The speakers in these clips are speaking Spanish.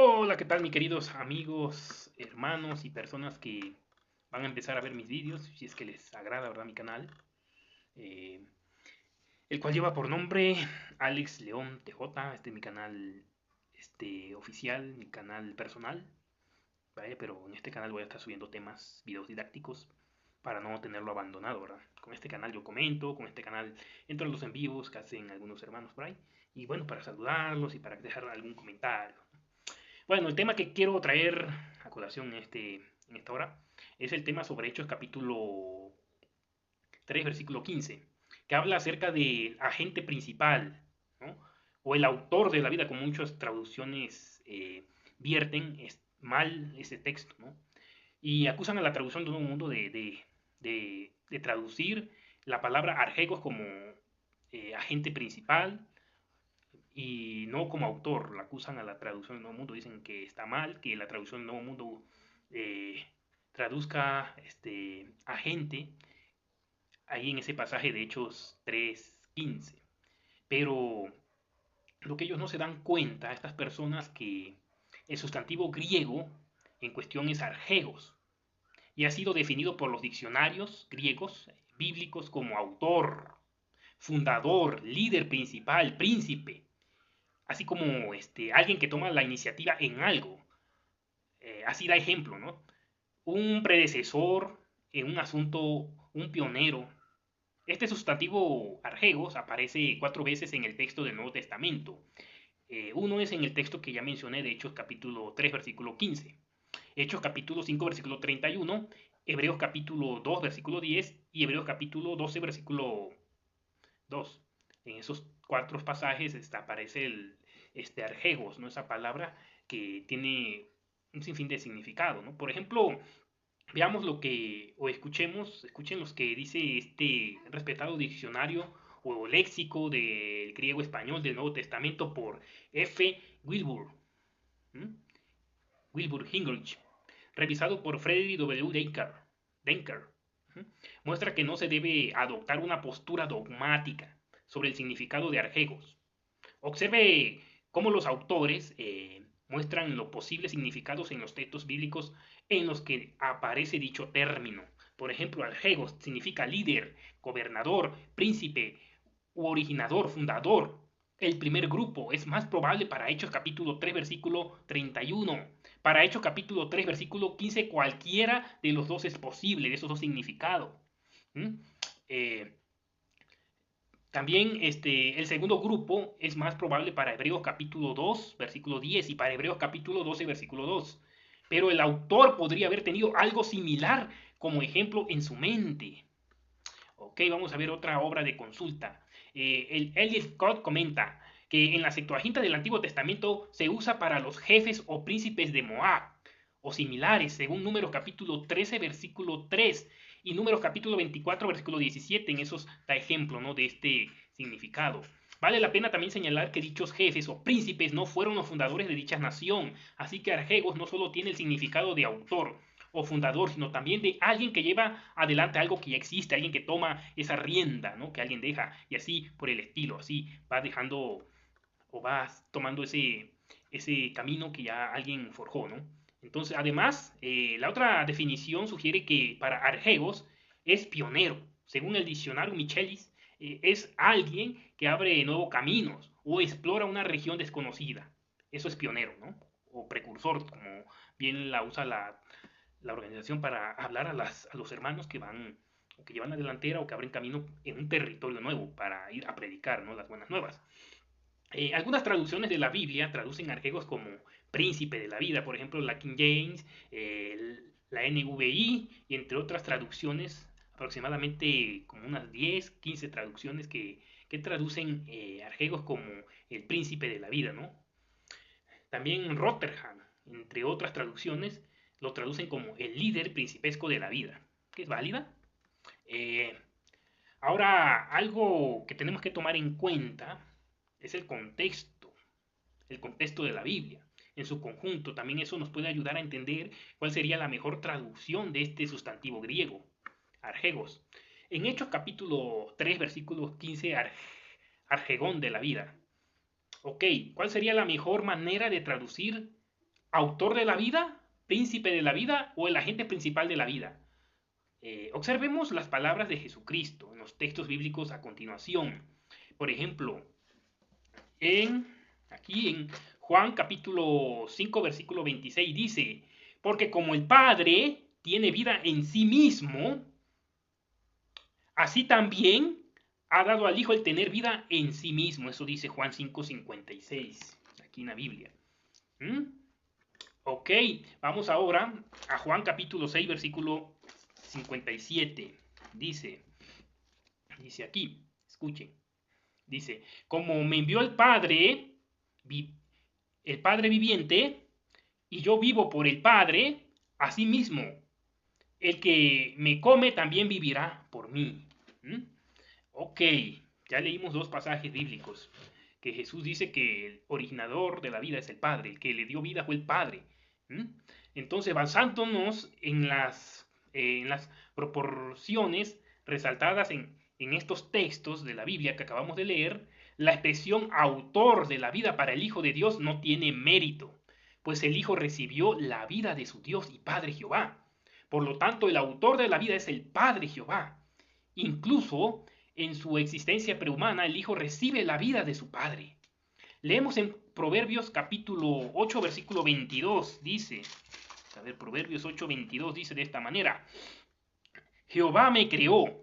Hola, ¿qué tal, mis queridos amigos, hermanos y personas que van a empezar a ver mis vídeos, si es que les agrada, ¿verdad? Mi canal, eh, el cual lleva por nombre Alex León TJ. Este es mi canal oficial, mi canal personal, ¿vale? Pero en este canal voy a estar subiendo temas, videos didácticos, para no tenerlo abandonado, ¿verdad? Con este canal yo comento, con este canal entro en los en vivos que hacen algunos hermanos por ahí, y bueno, para saludarlos y para dejar algún comentario. Bueno, el tema que quiero traer a colación en esta hora es el tema sobre Hechos capítulo 3 versículo 15, que habla acerca del agente principal, ¿no? O el autor de la vida, como muchas traducciones vierten mal ese texto, ¿no? Y acusan a la traducción de Nuevo Mundo de traducir la palabra argegos como agente principal y no como autor. La acusan a la traducción del Nuevo Mundo, dicen que está mal, que la traducción del Nuevo Mundo eh, traduzca agente ahí en ese pasaje de Hechos 3:15. Pero lo que ellos no se dan cuenta, estas personas, que el sustantivo griego en cuestión es argegos y ha sido definido por los diccionarios griegos bíblicos como autor, fundador, líder principal, príncipe, así como alguien que toma la iniciativa en algo. Así da ejemplo, ¿no? Un predecesor en un asunto, un pionero. Este sustantivo argegos aparece 4 veces en el texto del Nuevo Testamento. Uno es en el texto que ya mencioné de Hechos capítulo 3, versículo 15. Hechos capítulo 5, versículo 31. Hebreos capítulo 2, versículo 10. Y Hebreos capítulo 12, versículo 2. En esos 4 pasajes aparece argegos, ¿no? Esa palabra que tiene un sinfín de significado, ¿no? Por ejemplo, veamos lo que, o escuchen los que dice este respetado diccionario o léxico del griego español del Nuevo Testamento por F. Wilbur, ¿m? Wilbur Gingrich, revisado por Frederick W. Denker. Muestra que no se debe adoptar una postura dogmática sobre el significado de argegos. Observe cómo los autores muestran los posibles significados en los textos bíblicos en los que aparece dicho término. Por ejemplo, argegos significa líder, gobernador, príncipe u originador, fundador. El primer grupo es más probable para Hechos capítulo 3 versículo 31. Para Hechos capítulo 3 versículo 15 cualquiera de los dos es posible, de esos dos significados. ¿Mm? Eh, También el segundo grupo es más probable para Hebreos capítulo 2, versículo 10 y para Hebreos capítulo 12, versículo 2. Pero el autor podría haber tenido algo similar como ejemplo en su mente. Ok, vamos a ver otra obra de consulta. El Elliot Scott comenta que en la Septuaginta del Antiguo Testamento se usa para los jefes o príncipes de Moab o similares, según Números capítulo 13, versículo 3 y Números capítulo 24, versículo 17. En esos da ejemplo, ¿no?, de este significado. Vale la pena también señalar que dichos jefes o príncipes no fueron los fundadores de dicha nación, así que argegos no solo tiene el significado de autor o fundador, sino también de alguien que lleva adelante algo que ya existe, alguien que toma esa rienda, ¿no?, que alguien deja, y así por el estilo, así va dejando o va tomando ese camino que ya alguien forjó, ¿no? Entonces, además, la otra definición sugiere que para argegos es pionero. Según el diccionario Michelis, es alguien que abre nuevos caminos o explora una región desconocida. Eso es pionero, ¿no? O precursor, como bien la usa la organización para hablar a los hermanos que van o que llevan la delantera o que abren camino en un territorio nuevo para ir a predicar, ¿no?, las buenas nuevas. Algunas traducciones de la Biblia traducen argegos como príncipe de la vida, por ejemplo la King James, la NVI y entre otras traducciones, aproximadamente como unas 10, 15 traducciones que traducen argegos como el príncipe de la vida, ¿no? También Rotterdam, entre otras traducciones, lo traducen como el líder principesco de la vida, que es válida. Eh, Ahora, algo que tenemos que tomar en cuenta es el contexto de la Biblia en su conjunto. También eso nos puede ayudar a entender cuál sería la mejor traducción de este sustantivo griego, argegos. En Hechos capítulo 3, versículo 15, argegón de la vida. Ok, ¿cuál sería la mejor manera de traducir autor de la vida, príncipe de la vida o el agente principal de la vida. Observemos las palabras de Jesucristo en los textos bíblicos a continuación. Por ejemplo, aquí en Juan capítulo 5, versículo 26 dice, porque como el Padre tiene vida en sí mismo, así también ha dado al Hijo el tener vida en sí mismo. Eso dice Juan 5:56, aquí en la Biblia. ¿Mm? Ok, vamos ahora a Juan capítulo 6, versículo 57. Dice aquí, escuchen, dice, como me envió el Padre viviente, y yo vivo por el Padre, así mismo, el que me come también vivirá por mí. ¿Mm? Ok, ya leímos dos pasajes bíblicos, que Jesús dice que el originador de la vida es el Padre, el que le dio vida fue el Padre. ¿Mm? Entonces, basándonos en las proporciones resaltadas en estos textos de la Biblia que acabamos de leer, la expresión autor de la vida para el Hijo de Dios no tiene mérito, pues el Hijo recibió la vida de su Dios y Padre Jehová. Por lo tanto, el autor de la vida es el Padre Jehová. Incluso en su existencia prehumana, el Hijo recibe la vida de su Padre. Leemos en Proverbios capítulo 8, versículo 22, dice, a ver, Proverbios 8, 22 dice de esta manera, Jehová me creó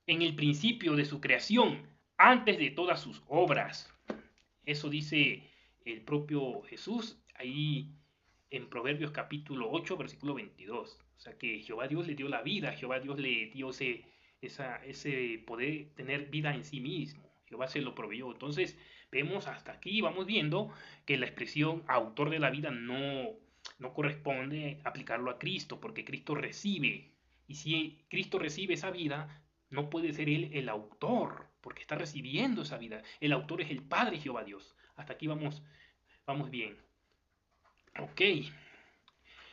en el principio de su creación, antes de todas sus obras. Eso dice el propio Jesús ahí en Proverbios capítulo 8, versículo 22. O sea que Jehová Dios le dio la vida, Jehová Dios le dio ese poder tener vida en sí mismo. Jehová se lo proveyó. Entonces, vemos hasta aquí, vamos viendo que la expresión autor de la vida no corresponde aplicarlo a Cristo, porque Cristo recibe. Y si Cristo recibe esa vida, no puede ser él el autor, porque está recibiendo esa vida. El autor es el Padre Jehová Dios. Hasta aquí vamos bien. Ok.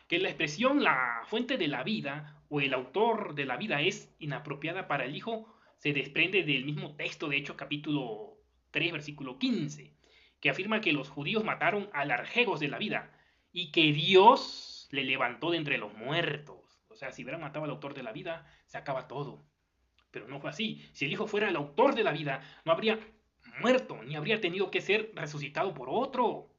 Que la expresión la fuente de la vida o el autor de la vida es inapropiada para el Hijo se desprende del mismo texto de Hechos capítulo 3 versículo 15, que afirma que los judíos mataron al arjegos de la vida y que Dios le levantó de entre los muertos. O sea, si hubieran matado al autor de la vida, se acaba todo. Pero no fue así. Si el Hijo fuera el autor de la vida, no habría muerto, ni habría tenido que ser resucitado por otro.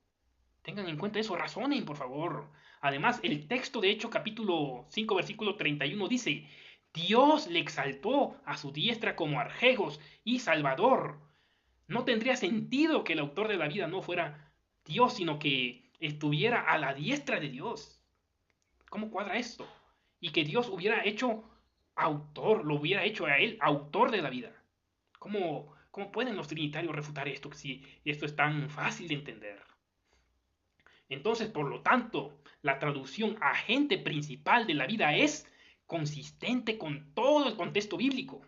Tengan en cuenta eso, razonen, por favor. Además, el texto de Hechos capítulo 5, versículo 31 dice, Dios le exaltó a su diestra como arjegos y salvador. No tendría sentido que el autor de la vida no fuera Dios, sino que estuviera a la diestra de Dios. ¿Cómo cuadra esto? Y que Dios hubiera hecho autor, lo hubiera hecho a él autor de la vida. ¿Cómo pueden los trinitarios refutar esto si esto es tan fácil de entender? Entonces, por lo tanto, la traducción agente principal de la vida es consistente con todo el contexto bíblico.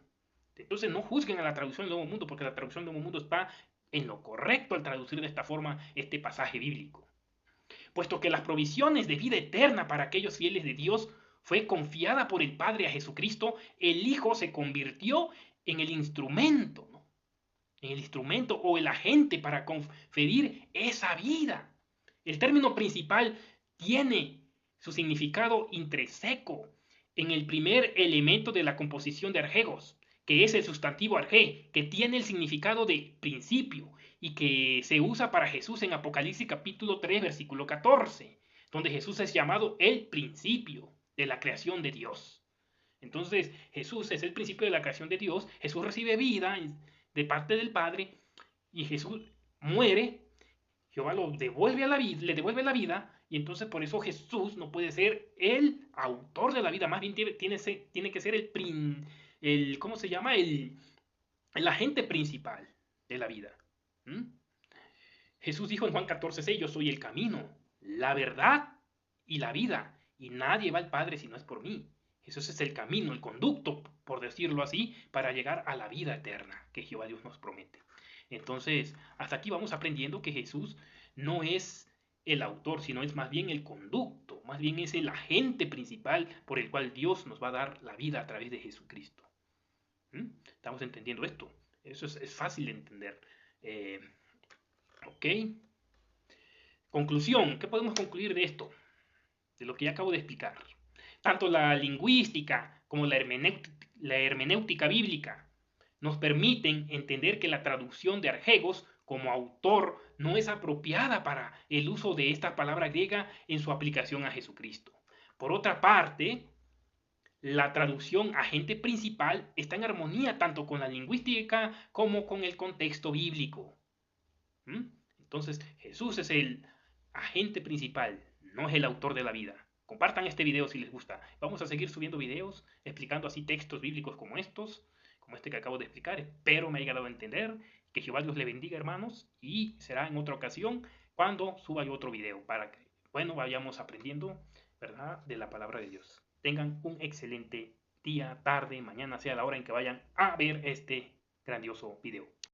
Entonces, no juzguen a la traducción del Nuevo Mundo, porque la traducción del Nuevo Mundo está en lo correcto al traducir de esta forma este pasaje bíblico. Puesto que las provisiones de vida eterna para aquellos fieles de Dios fue confiada por el Padre a Jesucristo, el Hijo se convirtió en el instrumento, ¿no? En el instrumento o el agente para conferir esa vida. El término principal tiene su significado intrínseco en el primer elemento de la composición de arjegos, que es el sustantivo arjé, que tiene el significado de principio y que se usa para Jesús en Apocalipsis capítulo 3, versículo 14, donde Jesús es llamado el principio de la creación de Dios. Entonces, Jesús es el principio de la creación de Dios, Jesús recibe vida de parte del Padre y Jesús muere, Jehová le devuelve la vida, y entonces por eso Jesús no puede ser el autor de la vida, más bien tiene que ser ¿cómo se llama? El agente principal de la vida. ¿Mm? Jesús dijo en Juan 14:6, yo soy el camino, la verdad y la vida, y nadie va al Padre si no es por mí. Jesús es el camino, el conducto, por decirlo así, para llegar a la vida eterna que Jehová Dios nos promete. Entonces, hasta aquí vamos aprendiendo que Jesús no es el autor, sino es más bien el conducto, más bien es el agente principal por el cual Dios nos va a dar la vida a través de Jesucristo. ¿Mm? ¿Estamos entendiendo esto? Eso es fácil de entender. Ok. Conclusión, ¿qué podemos concluir de esto? De lo que ya acabo de explicar. Tanto la lingüística como la hermenéutica bíblica nos permiten entender que la traducción de Argegos como autor no es apropiada para el uso de esta palabra griega en su aplicación a Jesucristo. Por otra parte, la traducción agente principal está en armonía tanto con la lingüística como con el contexto bíblico. ¿Mm? Entonces, Jesús es el agente principal, no es el autor de la vida. Compartan este video si les gusta. Vamos a seguir subiendo videos explicando así textos bíblicos como estos, como este que acabo de explicar. Espero me haya dado a entender. Que Jehová Dios le bendiga, hermanos, y será en otra ocasión cuando suba yo otro video para que, bueno, vayamos aprendiendo, ¿verdad?, de la palabra de Dios. Tengan un excelente día, tarde, mañana, sea la hora en que vayan a ver este grandioso video.